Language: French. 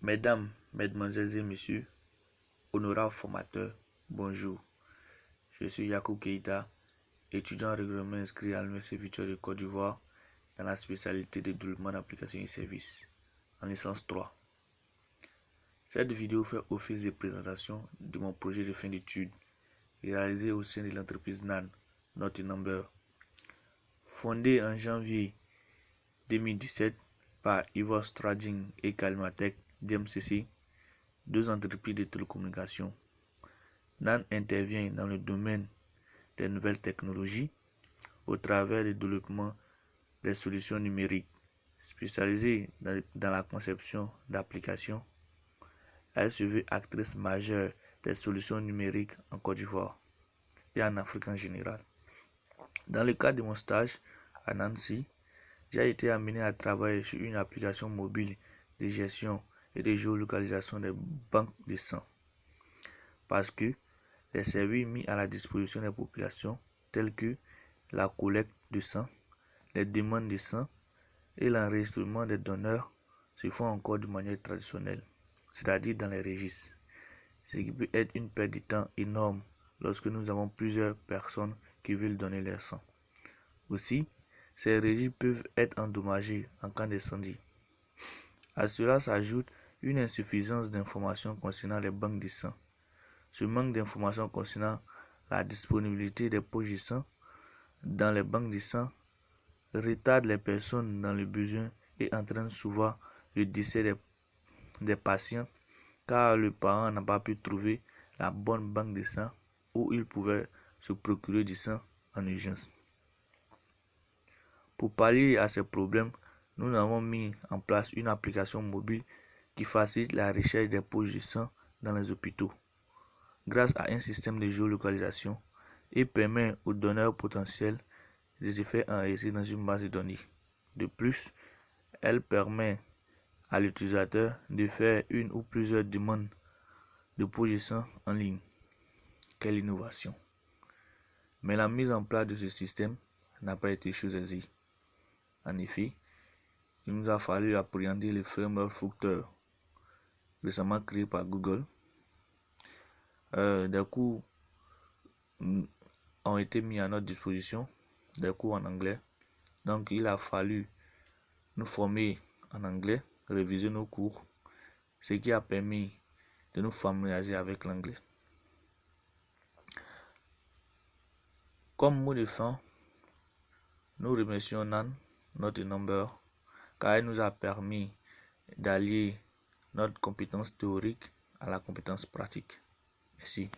Mesdames, Mesdemoiselles et Messieurs, honorables formateurs, bonjour. Je suis Yakou Keïta, étudiant régulièrement inscrit à l'Université virtuelle de Côte d'Ivoire dans la spécialité de développement d'applications et services, en licence 3. Cette vidéo fait office de présentation de mon projet de fin d'études, réalisé au sein de l'entreprise NAN, Not a Number. Fondée en janvier 2017 par Ivos Trading et Calimatech DMCC, deux entreprises de télécommunications. NAN intervient dans le domaine des nouvelles technologies au travers du développement des solutions numériques. Spécialisée dans la conception d'applications, elle se veut actrice majeure des solutions numériques en Côte d'Ivoire et en Afrique en général. Dans le cadre de mon stage à Nancy, j'ai été amené à travailler sur une application mobile de gestion et de géolocalisation des banques de sang, parce que les services mis à la disposition des populations tels que la collecte de sang, les demandes de sang et l'enregistrement des donneurs se font encore de manière traditionnelle, c'est-à-dire dans les registres, ce qui peut être une perte de temps énorme lorsque nous avons plusieurs personnes qui veulent donner leur sang. Aussi, ces registres peuvent être endommagés en cas d'incendie. À cela s'ajoute une insuffisance d'informations concernant les banques de sang. Ce manque d'informations concernant la disponibilité des poches de sang dans les banques de sang retarde les personnes dans le besoin et entraîne souvent le décès des patients car le parent n'a pas pu trouver la bonne banque de sang où il pouvait se procurer du sang en urgence. Pour pallier à ces problèmes, nous avons mis en place une application mobile qui facilite la recherche des poches de sang dans les hôpitaux grâce à un système de géolocalisation et permet aux donneurs potentiels de se faire enregistrer dans une base de données. De plus, elle permet à l'utilisateur de faire une ou plusieurs demandes de poches de sang en ligne. Quelle innovation! Mais la mise en place de ce système n'a pas été chose aisée. En effet, il nous a fallu appréhender le framework Fructr, récemment créé par Google. Des cours ont été mis à notre disposition, des cours en anglais. Donc, il a fallu nous former en anglais, réviser nos cours, ce qui a permis de nous familiariser avec l'anglais. Comme mot de fin, nous remercions NAN, Not a Number, car elle nous a permis d'allier notre compétence théorique à la compétence pratique. Merci.